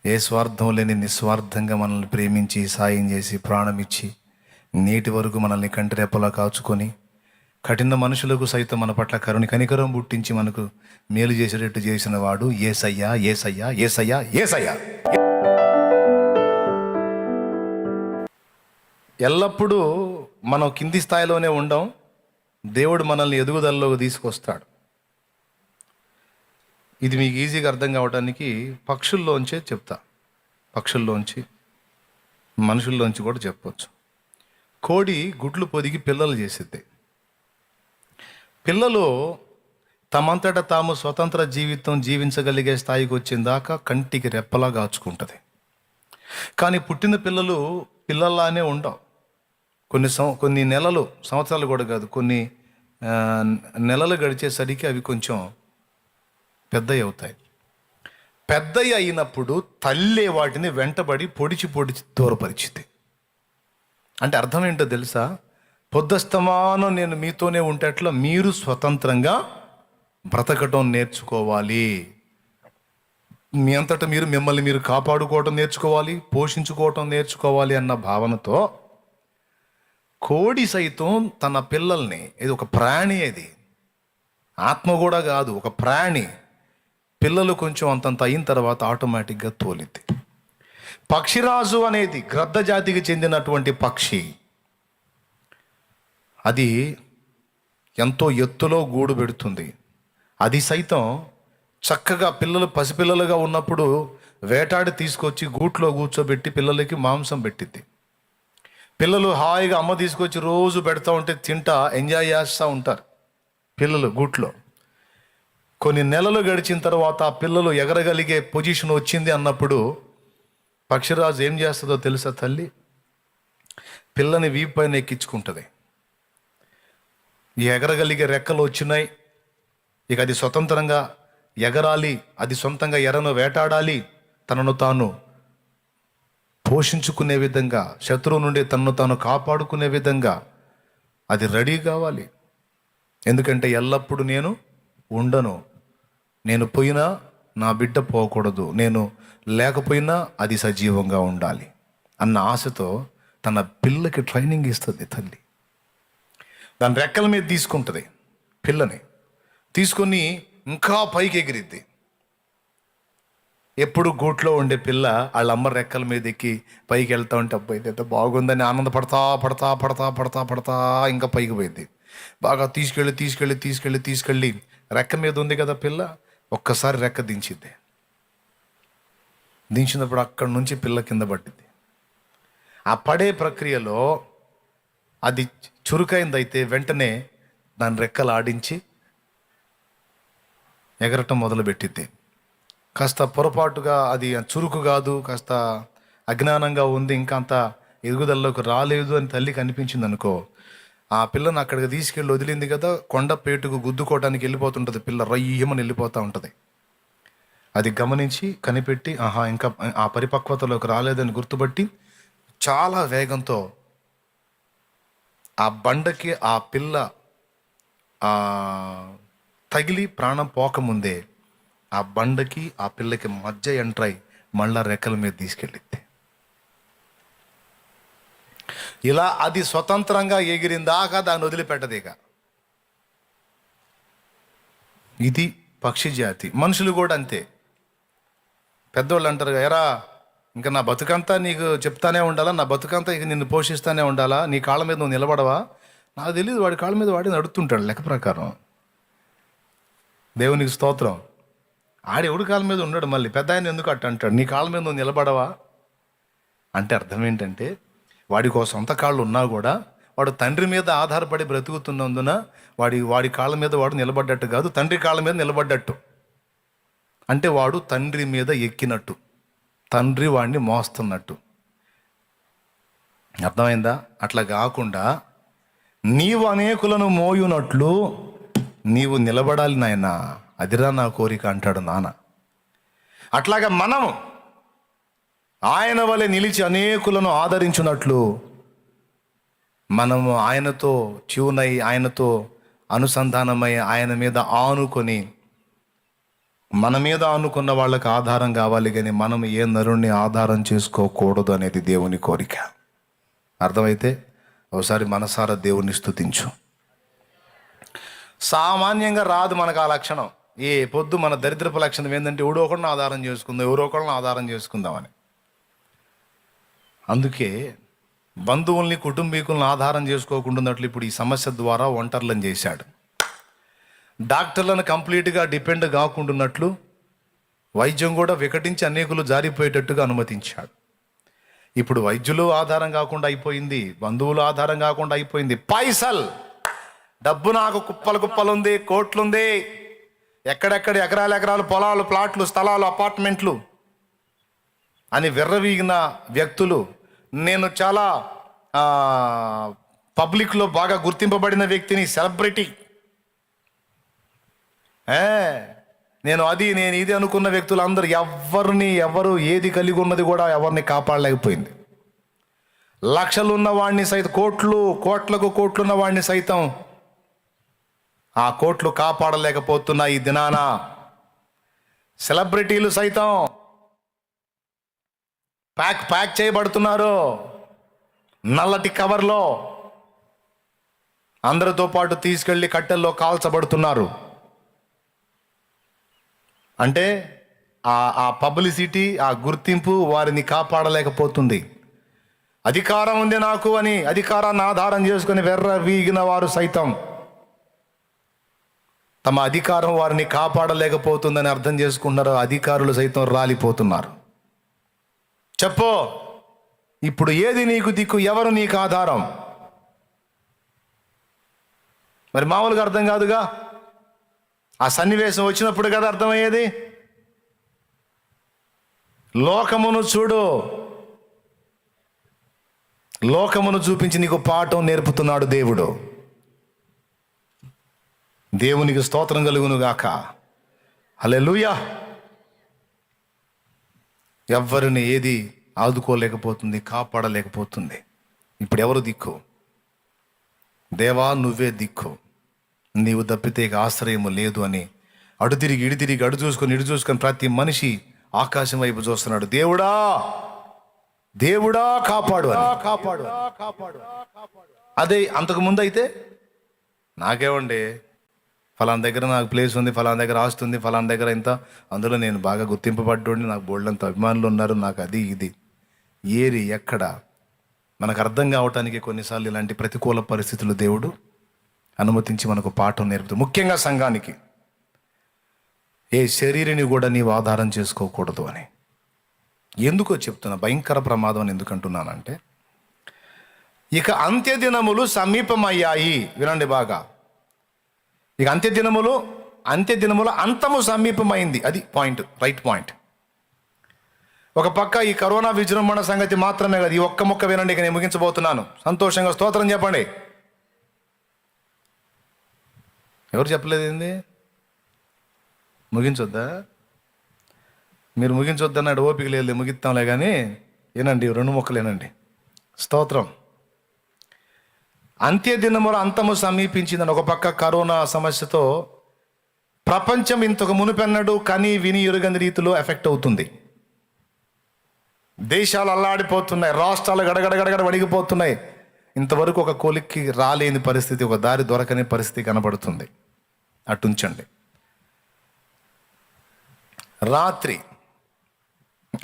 ఏ స్వార్థం లేని నిస్వార్థంగా మనల్ని ప్రేమించి సాయం చేసి ప్రాణం ఇచ్చి నేటి వరకు మనల్ని కంటిరెప్పలా కాచుకొని కఠిన మనుషులకు సైతం మన పట్ల కనికరం పుట్టించి మనకు మేలు చేసేటట్టు చేసిన వాడు యేసయ్యా, యేసయ్యా, యేసయ్యా, యేసయ్యా. ఎల్లప్పుడూ మనం కింది స్థాయిలోనే ఉండం. దేవుడు మనల్ని ఎదుగుదలలోకి తీసుకొస్తాడు. ఇది మీకు ఈజీగా అర్థం కావడానికి పక్షుల్లోంచే చెప్తా. పక్షుల్లోంచి, మనుషుల్లోంచి కూడా చెప్పవచ్చు. కోడి గుడ్లు పొదిగి పిల్లలు చేసిద్ది. పిల్లలు తమంతట తాము స్వతంత్ర జీవితం జీవించగలిగే స్థాయికి వచ్చిన దాకా కంటికి రెప్పలా కాచుకుంటుంది. కానీ పుట్టిన పిల్లలు పిల్లల్లానే ఉండవు. కొన్ని నెలలు, సంవత్సరాలు కూడా కాదు, కొన్ని నెలలు గడిచేసరికి అవి కొంచెం పెద్దవి అవుతాయి. పెద్దవి అయినప్పుడు తల్లి వాటిని వెంటబడి పొడిచి దూరపరిచింది. అంటే అర్థం ఏంటో తెలుసా? పొద్దస్తమానం నేను మీతోనే ఉండేట్లా మీరు స్వతంత్రంగా బ్రతకటం నేర్చుకోవాలి. మీ అంతటా మీరు మిమ్మల్ని మీరు కాపాడుకోవటం నేర్చుకోవాలి, పోషించుకోవటం నేర్చుకోవాలి అన్న భావనతో కోడి సైతం తన పిల్లల్ని, ఇది ఒక ప్రాణి, అది ఆత్మ కూడా కాదు, ఒక ప్రాణి, పిల్లలు కొంచెం అంతంత అయిన తర్వాత ఆటోమేటిక్గా తోలిద్ది. పక్షిరాజు అనేది గ్రద్ద జాతికి చెందినటువంటి పక్షి. అది ఎంతో ఎత్తులో గూడు పెడుతుంది. అది సైతం చక్కగా పిల్లలు పసిపిల్లలుగా ఉన్నప్పుడు వేటాడి తీసుకొచ్చి గూట్లో కూర్చోబెట్టి పిల్లలకి మాంసం పెట్టిద్ది. పిల్లలు హాయిగా అమ్మ తీసుకొచ్చి రోజు పెడతా ఉంటే తింటా ఎంజాయ్ చేస్తూ ఉంటారు పిల్లలు గూట్లో. కొన్ని నెలలు గడిచిన తర్వాత ఆ పిల్లలు ఎగరగలిగే పొజిషన్ వచ్చింది అన్నప్పుడు పక్షిరాజు ఏం చేస్తుందో తెలుసా? తల్లి పిల్లని వీపు పైన ఎక్కించుకుంటుంది. ఈ ఎగరగలిగే రెక్కలు వచ్చినాయి, ఇక అది స్వతంత్రంగా ఎగరాలి, అది సొంతంగా ఎరను వేటాడాలి, తనను తాను పోషించుకునే విధంగా, శత్రువు నుండి తనను తాను కాపాడుకునే విధంగా అది రెడీ కావాలి. ఎందుకంటే ఎల్లప్పుడూ నేను ఉండను, నేను పోయినా నా బిడ్డ పోకూడదు, నేను లేకపోయినా అది సజీవంగా ఉండాలి అన్న ఆశతో తన పిల్లకి ట్రైనింగ్ ఇస్తుంది తల్లి. దాని రెక్కల మీద తీసుకుంటుంది, పిల్లని తీసుకొని ఇంకా పైకి ఎగిరిద్ది. ఎప్పుడు గూట్లో ఉండే పిల్ల వాళ్ళ అమ్మ రెక్కల మీద ఎక్కి పైకి వెళ్తా ఉంటే అబ్బాయి ఎంత బాగుందని ఆనందపడతా పడతా పడతా పడతా పడతా ఇంకా పైకి పోయింది. బాగా తీసుకెళ్ళి రెక్క మీద ఉంది కదా పిల్ల, ఒక్కసారి రెక్క దించిద్ది. దించినప్పుడు అక్కడి నుంచి పిల్ల కింద పట్టింది. ఆ పడే ప్రక్రియలో అది చురుకైందైతే వెంటనే దాని రెక్కలు ఆడించి ఎగరటం మొదలుపెట్టిద్ది. కాస్త పొరపాటుగా అది చురుకు కాదు, కాస్త అజ్ఞానంగా ఉంది, ఇంకా అంత ఎదుగుదలలోకి రాలేదు అని తల్లికి అనిపించింది అనుకో, ఆ పిల్లను అక్కడికి తీసుకెళ్ళి వదిలింది కదా, కొండపేటుకు గుద్దుకోవడానికి వెళ్ళిపోతుంటుంది పిల్ల, రయ్యమని వెళ్ళిపోతూ ఉంటుంది. అది గమనించి కనిపెట్టి ఇంకా ఆ పరిపక్వతలోకి రాలేదని గుర్తుపట్టి చాలా వేగంతో ఆ బండకి ఆ పిల్ల తగిలి ప్రాణం పోకముందే ఆ బండకి ఆ పిల్లకి మధ్య ఎంట్రై మళ్ళా రెక్కల మీద తీసుకెళ్ళింది. ఇలా అది స్వతంత్రంగా ఎగిరిందాకా దాన్ని వదిలిపెట్టదిక. ఇది పక్షి జాతి. మనుషులు కూడా అంతే. పెద్దోళ్ళు అంటారు, ఎరా ఇంకా నా బతుకంతా నీకు చెప్తానే ఉండాలా, నా బతుకంతా ఇక నిన్ను పోషిస్తానే ఉండాలా, నీ కాళ్ళ మీద నువ్వు నిలబడవా? నాకు తెలియదు, వాడి కాళ్ళ మీద వాడి నడుతుంటాడు లెక్క ప్రకారం. దేవునికి స్తోత్రం. ఆడెవడి కాళ్ళ మీద ఉన్నాడు, మళ్ళీ పెద్ద ఆయన ఎందుకు అట్ట అంటాడు, నీ కాళ్ళ మీద నువ్వు నిలబడవా అంటే అర్థం ఏంటంటే వాడికి ఒక సొంత కాళ్ళు ఉన్నా కూడా వాడు తండ్రి మీద ఆధారపడి బ్రతుకుతున్నందున వాడి కాళ్ళ మీద వాడు నిలబడ్డట్టు కాదు, తండ్రి కాళ్ళ మీద నిలబడ్డట్టు. అంటే వాడు తండ్రి మీద ఎక్కినట్టు, తండ్రి వాడిని మోస్తున్నట్టు. అర్థమైందా? అట్లా కాకుండా నీవు అనేకులను మోయునట్లు నీవు నిలబడాలి నాయన, అదిరా నా కోరిక అంటాడు నాన్న. అట్లాగా మనము ఆయన వలె నిలిచి అనేకులను ఆదరించున్నట్లు మనము ఆయనతో ట్యూనై, ఆయనతో అనుసంధానమై, ఆయన మీద ఆనుకొని మన మీద అనుకున్న వాళ్ళకి ఆధారం కావాలి, కానీ మనం ఏ నరుణ్ణి ఆధారం చేసుకోకూడదు అనేది దేవుని కోరిక. అర్థమైతే ఒకసారి మనసారా దేవుణ్ణి స్తుతించు. సామాన్యంగా రాదు మనకు ఆ లక్షణం. ఏ పొద్దు మన దరిద్రపు లక్షణం ఏంటంటే ఎవడో ఒకరిని ఆధారం చేసుకుందాం, ఎవరో ఒకరిని ఆధారం చేసుకుందామని. అందుకే బంధువుల్ని కుటుంబీకులను ఆధారం చేసుకోకుండాన్నట్లు ఇప్పుడు ఈ సమస్య ద్వారా ఒంటర్లను చేశాడు. డాక్టర్లను కంప్లీట్గా డిపెండ్ కాకుండాన్నట్లు వైద్యం కూడా వికటించి అనేకులు జారిపోయేటట్టుగా అనుమతించాడు. ఇప్పుడు వైద్యులు ఆధారం కాకుండా అయిపోయింది, బంధువులు ఆధారం కాకుండా అయిపోయింది. పైసల్ డబ్బు నాకు కుప్పలు కుప్పలు ఉంది, కోట్లుంది, ఎక్కడెక్కడ ఎకరాలు ఎకరాలు పొలాలు, ప్లాట్లు, స్థలాలు, అపార్ట్మెంట్లు అని విర్రవీగిన వ్యక్తులు, నేను చాలా పబ్లిక్లో బాగా గుర్తింపబడిన వ్యక్తిని, సెలబ్రిటీ, నేను ఇది అనుకున్న వ్యక్తులు అందరూ ఎవరు ఏది కలిగి ఉన్నది కూడా ఎవరిని కాపాడలేకపోయింది. లక్షలు ఉన్న వాడిని సైతం, కోట్లున్న వాడిని సైతం ఆ కోట్లు కాపాడలేకపోతున్నా ఈ దినాన. సెలబ్రిటీలు సైతం ప్యాక్ చేయబడుతున్నారు నల్లటి కవర్లో, అందరితో పాటు తీసుకెళ్ళి కట్టెల్లో కాల్చబడుతున్నారు. అంటే ఆ పబ్లిసిటీ, ఆ గుర్తింపు వారిని కాపాడలేకపోతుంది. అధికారం ఉంది నాకు అని అధికారాన్ని ఆధారం చేసుకుని వీగిన వారు సైతం తమ అధికారం వారిని కాపాడలేకపోతుందని అర్థం చేసుకుంటున్నారు. అధికారులు సైతం రాలిపోతున్నారు. చెప్పు, ఇప్పుడు ఏది నీకు దిక్కు, ఎవరు నీకు ఆధారం? మరి మామూలుగా అర్థం కాదుగా, ఆ సన్నివేశం వచ్చినప్పుడు కదా అర్థమయ్యేది. లోకమును చూడు, లోకమును చూపించి నీకు పాఠం నేర్పుతున్నాడు దేవుడు. దేవునికి స్తోత్రం కలుగును గాక. హల్లెలూయా. ఎవరిని ఏది ఆదుకోలేకపోతుంది, కాపాడలేకపోతుంది. ఇప్పుడు ఎవరు దిక్కు? దేవా నువ్వే దిక్కు, నీవు తప్పితే ఆశ్రయము లేదు అని అటు తిరిగి ఇటు చూసుకొని ప్రతి మనిషి ఆకాశం వైపు చూస్తున్నాడు. దేవుడా దేవుడా కాపాడు కాపాడు. అదే అంతకు ముందు అయితే నాకేమండి, ఫలానా దగ్గర నాకు ప్లేస్ ఉంది, ఫలానా దగ్గర ఆస్తి ఉంది, ఫలానా దగ్గర ఇంత, అందులో నేను బాగా గుర్తింపబడ్డోండి, నాకు బోల్డంత అభిమానులు ఉన్నారు, నాకు అది ఇది ఏరి ఎక్కడ మనకు అర్థం కావటానికి కొన్నిసార్లు ఇలాంటి ప్రతికూల పరిస్థితులు దేవుడు అనుమతించి మనకు పాఠం నేర్పుతుంది. ముఖ్యంగా సంఘానికి, ఏ శరీరిని కూడా నీవు ఆధారం చేసుకోకూడదు అని. ఎందుకో చెప్తున్నా, భయంకర ప్రమాదం అని ఎందుకు అంటున్నానంటే, ఇక అంత్యదినములు సమీపమయ్యాయి. వినండి బాగా, ఇక అంత్యదినములు అంతము సమీపమైంది. అది పాయింట్, రైట్ పాయింట్. ఒక పక్క ఈ కరోనా విజృంభణ సంగతి మాత్రమే కదా, ఈ ఒక్క మొక్క వినండి, ఇక నేను ముగించబోతున్నాను. సంతోషంగా స్తోత్రం చెప్పండి. ఎవరు చెప్పలేదు ఏంది? ముగించొద్దా? మీరు ముగించొద్దన్నాడు, ఓపిక లేదు, ముగిస్తాంలే కానీ ఏనండి, 2 మొక్కలు ఏనండి. స్తోత్రం. అంత్యదినముల అంతము సమీపించిందని ఒక పక్క కరోనా సమస్యతో ప్రపంచం ఇంతకు మునుపెన్నడు కని విని ఎరుగని రీతిలో ఎఫెక్ట్ అవుతుంది. దేశాలు అల్లాడిపోతున్నాయి, రాష్ట్రాలు గడగడ వడిగిపోతున్నాయి. ఇంతవరకు ఒక కొలిక్కి రాలేని పరిస్థితి, ఒక దారి దొరకని పరిస్థితి కనబడుతుంది. అటుంచండి.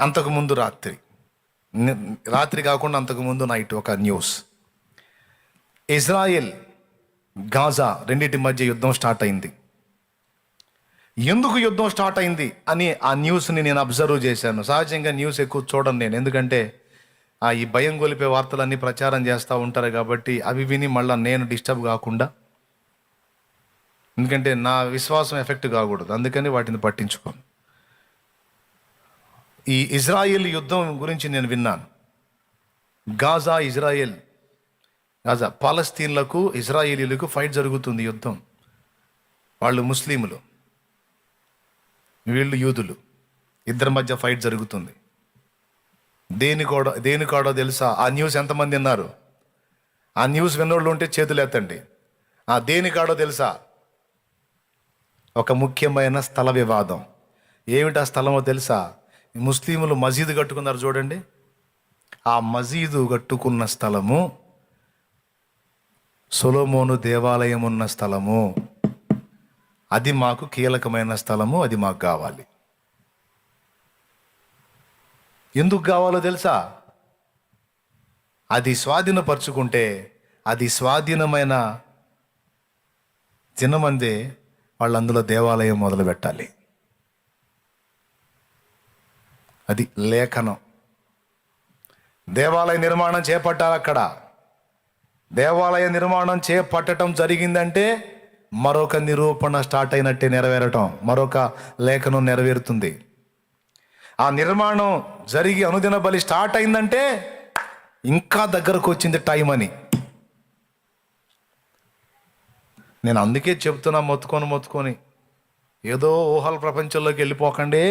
అంతకుముందు రాత్రి కాకుండా అంతకుముందు నైట్ ఒక న్యూస్. ఇజ్రాయెల్ గాజా రెండింటి మధ్య యుద్ధం స్టార్ట్ అయింది. ఎందుకు యుద్ధం స్టార్ట్ అయింది అని ఆ న్యూస్ని నేను అబ్జర్వ్ చేశాను. సహజంగా న్యూస్ ఎక్కువ చూడను నేను, ఎందుకంటే ఈ భయం గొలిపే వార్తలన్నీ ప్రచారం చేస్తూ ఉంటారు కాబట్టి అవి విని మళ్ళీ నేను డిస్టర్బ్ కాకుండా, ఎందుకంటే నా విశ్వాసం ఎఫెక్ట్ కాకూడదు, అందుకని వాటిని పట్టించుకోను. ఈ ఇజ్రాయెల్ యుద్ధం గురించి నేను విన్నాను. గాజా పాలస్తీన్లకు ఇజ్రాయేలీలకు ఫైట్ జరుగుతుంది, యుద్ధం. వాళ్ళు ముస్లింలు, వీళ్ళు యూదులు, ఇద్దరి మధ్య ఫైట్ జరుగుతుంది. దేనికోడో తెలుసా? ఆ న్యూస్ ఎంతమంది విన్నారు? ఆ న్యూస్ విన్నోళ్ళు ఉంటే చేతులు ఎత్తండి. దేనికాడో తెలుసా? ఒక ముఖ్యమైన స్థల వివాదం. ఏమిటి ఆ స్థలమో తెలుసా? ముస్లింలు మసీదు కట్టుకున్నారు చూడండి, ఆ మసీదు కట్టుకున్న స్థలము సొలొమోను దేవాలయం ఉన్న స్థలము. అది మాకు కీలకమైన స్థలము, అది మాకు కావాలి. ఎందుకు కావాలో తెలుసా? అది స్వాధీనపరుచుకుంటే అది స్వాధీనమైన దినమందే వాళ్ళు అందులో దేవాలయం మొదలు పెట్టాలి. అది లేఖనం. దేవాలయ నిర్మాణం చేపట్టాలి. అక్కడ దేవాలయ నిర్మాణం చేపట్టడం జరిగిందంటే మరొక నిరూపణ స్టార్ట్ అయినట్టే, నెరవేరటం, మరొక లేఖనం నెరవేరుతుంది. ఆ నిర్మాణం జరిగి అనుదిన బలి స్టార్ట్ అయిందంటే ఇంకా దగ్గరకు వచ్చింది టైం అని. నేను అందుకే చెప్తున్నా, మొత్తుకొని ఏదో ఊహల ప్రపంచంలోకి వెళ్ళిపోకండి,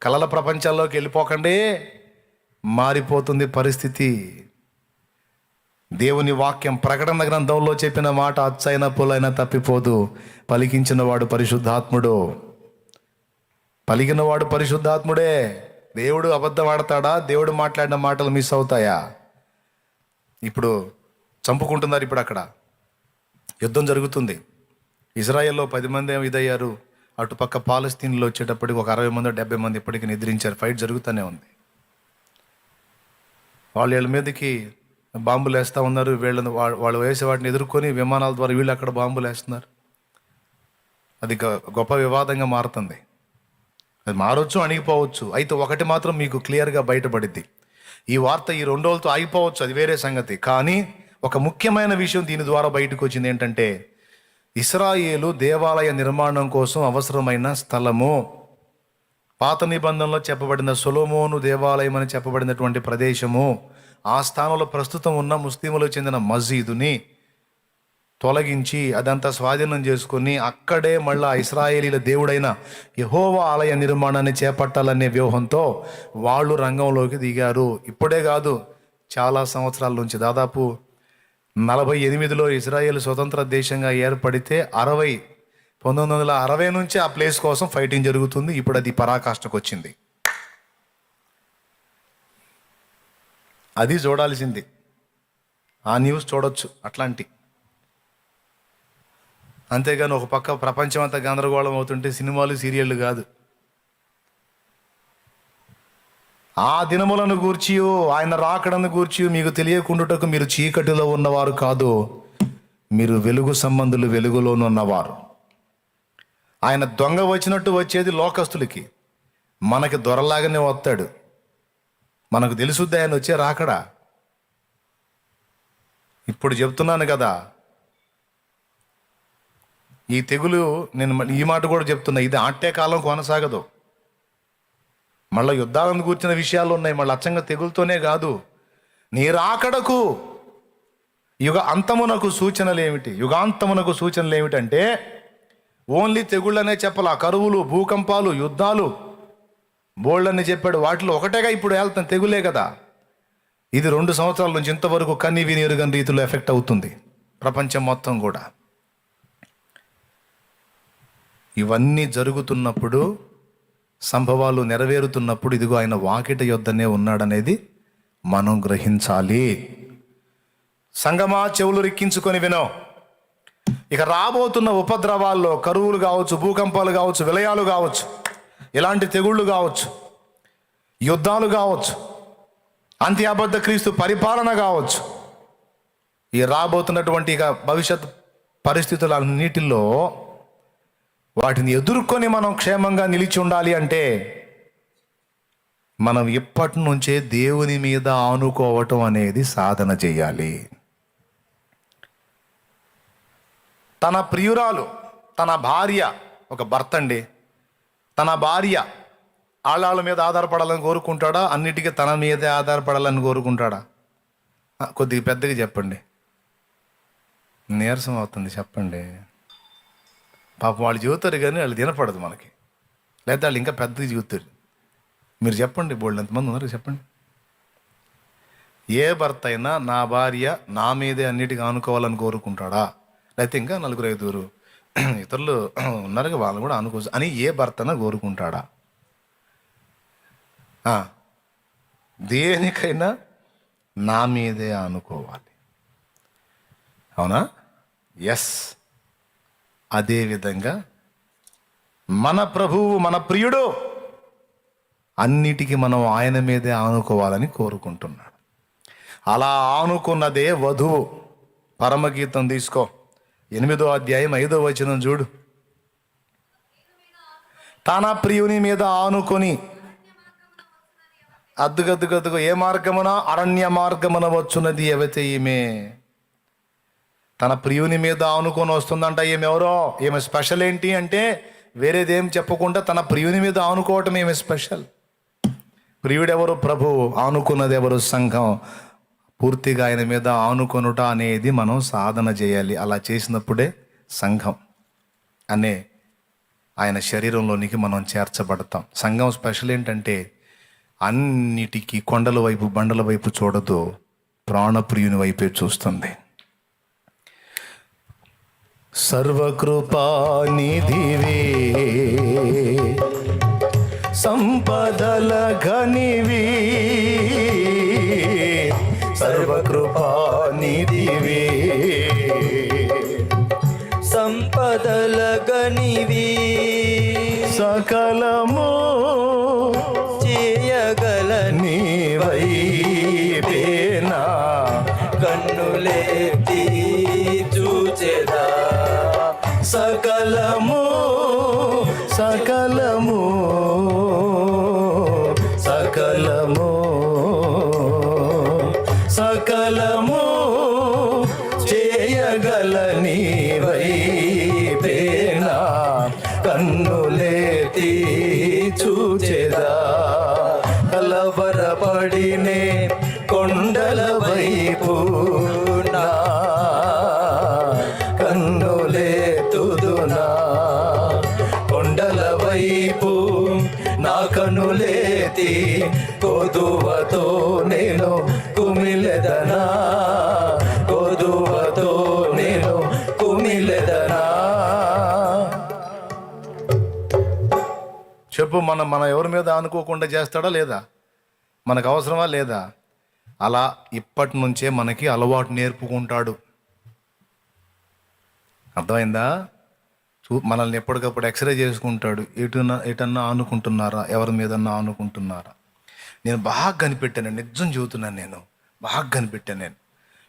కలల ప్రపంచాల్లోకి వెళ్ళిపోకండి. మారిపోతుంది పరిస్థితి. దేవుని వాక్యం ప్రకటన గ్రంథంలో చెప్పిన మాట అచ్చైన పులైన తప్పిపోదు. పలికించిన వాడు పరిశుద్ధాత్ముడు. పలికినవాడు పరిశుద్ధాత్ముడే. దేవుడు అబద్ధం ఆడతాడా? దేవుడు మాట్లాడిన మాటలు మిస్ అవుతాయా? ఇప్పుడు చంపుకుంటున్నారు. ఇప్పుడు అక్కడ యుద్ధం జరుగుతుంది. ఇజ్రాయెల్లో 10 మంది ఇదయ్యారు. అటుపక్క పాలస్తీన్లో వచ్చేటప్పటికి ఒక 60 మంది 70 మంది ఇప్పటికీ నిద్రించారు. ఫైట్ జరుగుతూనే ఉంది. వీళ్ళ మీదకి బాంబులు వేస్తూ ఉన్నారు. వాళ్ళు వేసే వాటిని ఎదుర్కొని విమానాల ద్వారా వీళ్ళు అక్కడ బాంబులు వేస్తున్నారు. అది గొప్ప వివాదంగా మారుతుంది. అది మారొచ్చు, అణిగిపోవచ్చు. అయితే ఒకటి మాత్రం మీకు క్లియర్గా బయటపడిద్ది. ఈ వార్త ఈ 2 రోజులతో ఆగిపోవచ్చు, అది వేరే సంగతి. కానీ ఒక ముఖ్యమైన విషయం దీని ద్వారా బయటకు వచ్చింది. ఏంటంటే ఇశ్రాయేలు దేవాలయ నిర్మాణం కోసం అవసరమైన స్థలము, పాత నిబంధనలో చెప్పబడిన సొలొమోను దేవాలయం అని చెప్పబడినటువంటి ప్రదేశము, ఆ స్థానంలో ప్రస్తుతం ఉన్న ముస్లింలకు చెందిన మస్జీదుని తొలగించి అదంతా స్వాధీనం చేసుకొని అక్కడే మళ్ళా ఇశ్రాయేలీల దేవుడైన యెహోవా ఆలయ నిర్మాణాన్ని చేపట్టాలనే వ్యూహంతో వాళ్ళు రంగంలోకి దిగారు. ఇప్పుడే కాదు, చాలా సంవత్సరాల నుంచి. దాదాపు 48లో ఇజ్రాయెల్ స్వతంత్ర దేశంగా ఏర్పడితే 1960 నుంచి ఆ ప్లేస్ కోసం ఫైటింగ్ జరుగుతుంది. ఇప్పుడు అది పరాకాష్ఠకు వచ్చింది. అది చూడాల్సింది. ఆ న్యూస్ చూడొచ్చు అట్లాంటి. అంతేగాని ఒక పక్క ప్రపంచం అంతా గందరగోళం అవుతుంటే సినిమాలు సీరియళ్ళు కాదు. ఆ దినములను గూర్చి, ఆయన రాకడను గూర్చి మీకు తెలియకుండుటకు మీరు చీకటిలో ఉన్నవారు కాదు, మీరు వెలుగు సంబంధులు, వెలుగులోను ఉన్నవారు. ఆయన దొంగ వచ్చినట్టు వచ్చేది లోకస్తులకి, మనకి దొరలాగానే వస్తాడు. మనకు తెలుసుద్ది ఆయన వచ్చే రాకడా. ఇప్పుడు చెప్తున్నాను కదా, ఈ తెగులు, నేను ఈ మాట కూడా చెప్తున్నా, ఇది ఆట్టే కాలం కొనసాగదు. మళ్ళీ యుద్ధాలను కూర్చిన విషయాలు ఉన్నాయి. మళ్ళీ అచ్చంగా తెగులతోనే కాదు, నీ రాకడకు యుగ అంతమునకు సూచనలు ఏమిటి? యుగాంతమునకు సూచనలు ఏమిటంటే ఓన్లీ తెగుళ్ళనే చెప్పాల. కరువులు, భూకంపాలు, యుద్ధాలు బోల్డని చెప్పాడు. వాటిలో ఒకటేగా ఇప్పుడు వెళ్తాం, తెగులే కదా. ఇది 2 సంవత్సరాల నుంచి ఇంతవరకు కన్ని విని ఎరుగని రీతిలో ఎఫెక్ట్ అవుతుంది ప్రపంచం మొత్తం కూడా. ఇవన్నీ జరుగుతున్నప్పుడు, సంభవాలు నెరవేరుతున్నప్పుడు, ఇదిగో ఆయన వాకిట యొద్దనే ఉన్నాడనేది మనం గ్రహించాలి. సంగమా, చెవులు రిక్కించుకొని వినో. ఇక రాబోతున్న ఉపద్రవాల్లో కరువులు కావచ్చు, భూకంపాలు కావచ్చు, విలయాలు కావచ్చు, ఇలాంటి తెగుళ్ళు కావచ్చు, యుద్ధాలు కావచ్చు, అంత్య అబద్ధ క్రీస్తు పరిపాలన కావచ్చు, ఈ రాబోతున్నటువంటి ఇక భవిష్యత్ పరిస్థితులన్నిటిలో వాటిని ఎదుర్కొని మనం క్షేమంగా నిలిచి ఉండాలి అంటే మనం ఇప్పటి నుంచే దేవుని మీద ఆనుకోవటం అనేది సాధన చేయాలి. తన ప్రియురాలు, తన భార్య, ఒక భర్త అండి, తన భార్య ఆళ్ళ మీద ఆధారపడాలని కోరుకుంటాడా? అన్నిటికీ తన మీదే ఆధారపడాలని కోరుకుంటాడా? కొద్దిగా పెద్దగా చెప్పండి, నీరసం అవుతుంది చెప్పండి. పాపం వాళ్ళు చెబుతారు కానీ వాళ్ళు తినపడదు మనకి, లేదా వాళ్ళు ఇంకా పెద్దగా చెబుతారు. మీరు చెప్పండి, బోల్డ్ ఎంతమంది ఉన్నారు చెప్పండి. ఏ భర్త అయినా నా భార్య నా మీదే అన్నిటికీ ఆనుకోవాలని కోరుకుంటాడా? లేకపోతే ఇంకా 4-5 ఇతరులు ఉన్నారు వాళ్ళు కూడా ఆనుకోవచ్చు అని ఏ భర్తన కోరుకుంటాడా? దేనికైనా నా మీదే ఆనుకోవాలి, అవునా? ఎస్. అదేవిధంగా మన ప్రభువు, మన ప్రియుడు అన్నిటికీ మనం ఆయన మీదే ఆనుకోవాలని కోరుకుంటున్నాడు. అలా ఆనుకున్నదే వధువు. పరమగీతం తీసుకో, 8వ అధ్యాయం 5వ వచనం చూడు. తన ప్రియుని మీద ఆనుకొని అద్దుగద్దుగద్దుగు ఏ మార్గమున? అరణ్య మార్గమున వచ్చున్నది ఎవతే ఈమె. తన ప్రియుని మీద ఆనుకొని వస్తుందంట. ఈమెవరో, ఈమె స్పెషల్ ఏంటి అంటే వేరేదేం చెప్పకుండా తన ప్రియుని మీద ఆనుకోవటం ఈమె స్పెషల్. ప్రియుడెవరు? ప్రభువు. ఆనుకున్నది ఎవరు? సంఘం. పూర్తిగా ఆయన మీద ఆనుకొనుట అనేది మనం సాధన చేయాలి. అలా చేసినప్పుడే సంఘం అనే ఆయన శరీరంలోనికి మనం చేర్చబడతాం. సంఘం స్పెషల్ ఏంటంటే అన్నిటికీ కొండల వైపు, బండల వైపు చూడదు, ప్రాణప్రియుని వైపే చూస్తుంది. సర్వకృపానిధివే, సంపదల ఘనివి, సర్వకృపానిధివే, సంపదల గనివి, సకలము చేయగల నీవైపేనా కన్నులెత్తి చూచెదా. సకలము సకలము సకలము సకలము చేయగల నీవైపేనా కన్నులెత్తి చూచెదా. కలవరపడినే కొండల వైపు నా కన్నులెత్తుదునా, కొండల వైపు నా కన్నులెత్తి కొదువతో నేను కుమిలెదనా, కొదువతో నేను కుమిలెదనా. చెప్పు, మన ఎవరి మీద అనుకోకుండా చేస్తాడా లేదా? మనకు అవసరమా లేదా? అలా ఇప్పటి నుంచే మనకి అలవాటు నేర్పుకుంటాడు. అర్థమైందా? మనల్ని ఎప్పటికప్పుడు ఎక్స్రే చేసుకుంటాడు. ఎటన్నా ఆనుకుంటున్నారా, ఎవరి మీదన్నా ఆనుకుంటున్నారా. నేను బాగా కనిపెట్టాను, నిజం చెబుతున్నాను, నేను బాగా కనిపెట్టాను. నేను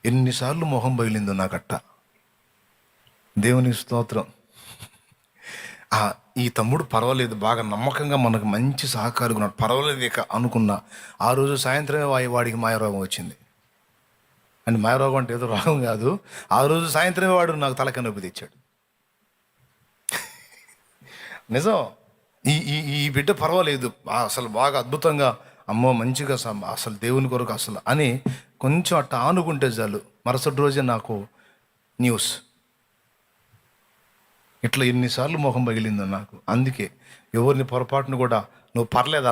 ఎన్నిసార్లు మొహం బయలిందో నాకట్ట. దేవునికి స్తోత్రం. ఈ తమ్ముడు పర్వాలేదు, బాగా నమ్మకంగా మనకు మంచి సహకారం ఉన్నాడు, పర్వాలేదు ఇక అనుకున్నా. ఆ రోజు సాయంత్రమే వాడికి మాయరోగం వచ్చింది. అని మాయరోగం అంటే ఏదో రోగం కాదు. ఆ రోజు సాయంత్రమే వాడు నాకు తలకాయ నొప్పి తెచ్చాడు. నిజం. ఈ ఈ బిడ్డ పర్వాలేదు, అసలు బాగా అద్భుతంగా, అమ్మో మంచిగా అసలు దేవుని కొరకు అసలు అని కొంచెం అట్ట ఆనుకుంటే చాలు, మరుసటి రోజే నాకు న్యూస్. ఇట్లా ఎన్నిసార్లు మొహం పగిలిందో నాకు. అందుకే ఎవరిని పొరపాటును కూడా నువ్వు పర్లేదు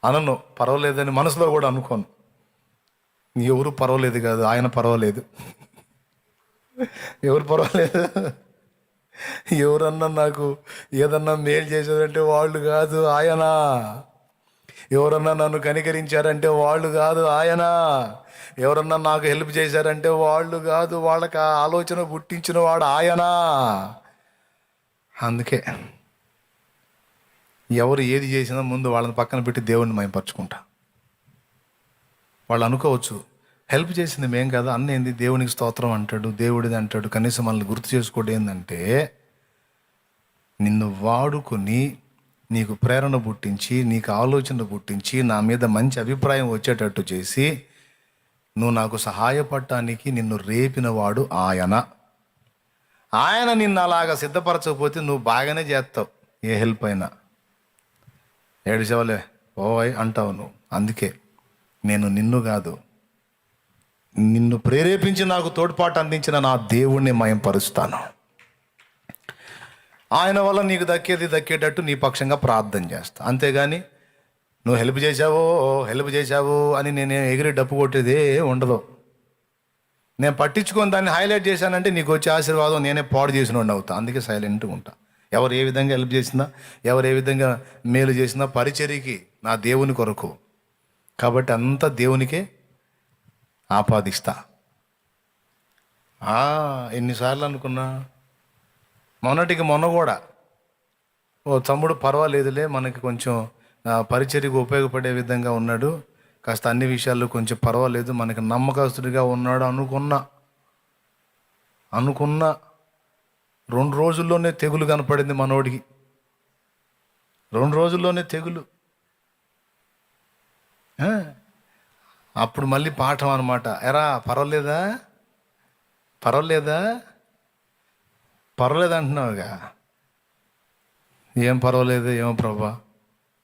అనను, పర్వాలేదని మనసులో కూడా అనుకోను. ఎవరు పర్వాలేదు కాదు, ఆయన పర్వాలేదు. ఎవరు పర్వాలేదు, ఎవరన్నా నాకు ఏదన్నా మేలు చేశారంటే వాళ్ళు కాదు, ఆయన. ఎవరన్నా నన్ను కనికరించారంటే వాళ్ళు కాదు, ఆయన. ఎవరన్నా నాకు హెల్ప్ చేశారంటే వాళ్ళు కాదు, వాళ్ళకి ఆ ఆలోచన పుట్టించిన వాడు ఆయన. అందుకే ఎవరు ఏది చేసినా ముందు వాళ్ళని పక్కన పెట్టి దేవుణ్ణి మయంపరుచుకుంటా. వాళ్ళు అనుకోవచ్చు, హెల్ప్ చేసింది మేం కదా, అన్నేంది దేవునికి స్తోత్రం అంటాడు, దేవుడిది అంటాడు, కనీసం మనల్ని గుర్తు చేసుకోవడం ఏంటంటే నిన్ను వాడుకొని నీకు ప్రేరణ పుట్టించి, నీకు ఆలోచన పుట్టించి, నా మీద మంచి అభిప్రాయం వచ్చేటట్టు చేసి నువ్వు నాకు సహాయపడటానికి నిన్ను రేపినవాడు ఆయన. ఆయన నిన్ను అలాగా సిద్ధపరచకపోతే నువ్వు బాగానే చేస్తావు, ఏ హెల్ప్ అయినా. ఏడిసేవలే ఓయ్ అంటావు నువ్వు. అందుకే నేను నిన్ను కాదు, నిన్ను ప్రేరేపించి నాకు తోడ్పాటు అందించిన నా దేవుణ్ణి మయంపరుస్తాను. ఆయన వల్ల నీకు దక్కేటట్టు నీ పక్షంగా ప్రార్థన చేస్తా. అంతేగాని నువ్వు హెల్ప్ చేశావు అని నేను ఎగిరి డప్పు కొట్టేదే ఉండదు. నేను పట్టించుకొని దాన్ని హైలైట్ చేశానంటే నీకు వచ్చే ఆశీర్వాదం నేనే పాడు చేసినోడిని అవుతా. అందుకే సైలెంట్గా ఉంటా. ఎవరు ఏ విధంగా హెల్ప్ చేసినా, ఎవరు ఏ విధంగా మేలు చేసినా పరిచర్యకి నా దేవుని కొరకు, కాబట్టి అంతా దేవునికే ఆపాదిస్తా. ఎన్నిసార్లు అనుకున్నా, మొన్నటికి మొన్న కూడా ఓ తమ్ముడు పర్వాలేదులే, మనకి కొంచెం పరిచర్యకు ఉపయోగపడే విధంగా ఉన్నాడు, కాస్త అన్ని విషయాల్లో కొంచెం పర్వాలేదు, మనకి నమ్మకస్తుడిగా ఉన్నాడు అనుకున్నా 2 రోజుల్లోనే తెగులు కనపడింది మనోడికి. 2 రోజుల్లోనే తెగులు. అప్పుడు మళ్ళీ పాఠం అనమాట. ఎరా పర్వాలేదు అంటున్నావుగా, ఏం పర్వాలేదు, ఏమో ప్రభా,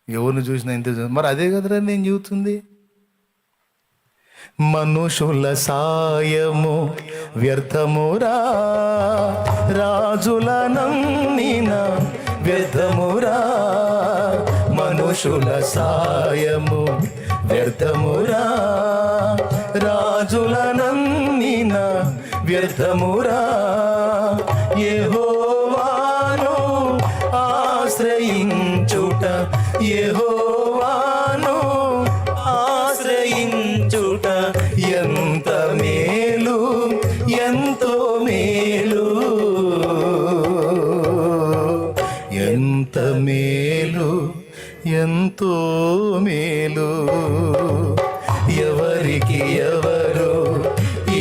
ఎవరిని చూసినా ఇంత మరి అదే కదరా నేను చెబుతుంది. మనుషుల సాయము వ్యర్థమురా, రాజుల నమ్మిన వ్యర్థమురా. మనుషుల సాయము వ్యర్థమురా, రాజుల నమ్మిన వ్యర్థమురా. యెహోవాను ఆశ్రయించుట, యెహోవాను ఆశ్రయించుట ఎంత మేలు, ఎంతో మేలు, ఎంత మేలు, ఎంతో మేలు. ఎవరికి ఎవరు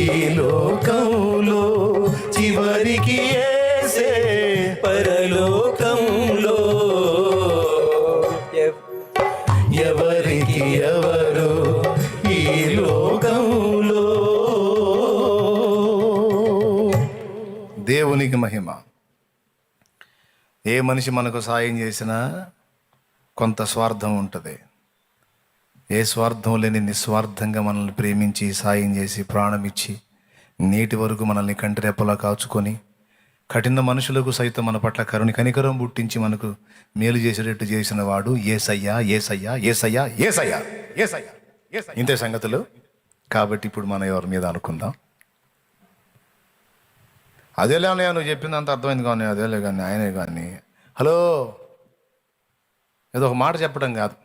ఈ లోకంలో, చివరికి యేసే పరలోకంలో. ఎవరికి ఎవరు ఈ లోకంలో. దేవునికి మహిమ. ఏ మనిషి మనకు సాయం చేసినా కొంత స్వార్థం ఉంటుంది. ఏ స్వార్థం లేని నిస్వార్థంగా మనల్ని ప్రేమించి, సాయం చేసి, ప్రాణం ఇచ్చి, నేటి వరకు మనల్ని కంటిరెప్పలా కాచుకొని, కఠిన మనుషులకు సైతం మన పట్ల కనికరం పుట్టించి మనకు మేలు చేసేటట్టు చేసిన వాడు యేసయ్యా, యేసయ్యా, యేసయ్యా, యేసయ్యా, యేసయ్యా. ఇంతే సంగతులు. కాబట్టి ఇప్పుడు మనం ఎవరి మీద అనుకుందాం. అదేలే అన్నయ్య, నువ్వు చెప్పింది అంత అర్థమైంది కానీ, అదేలే కానీ, ఆయనే కానీ, హలో, ఏదో ఒక మాట చెప్పడం కాదు,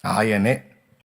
ఆయనే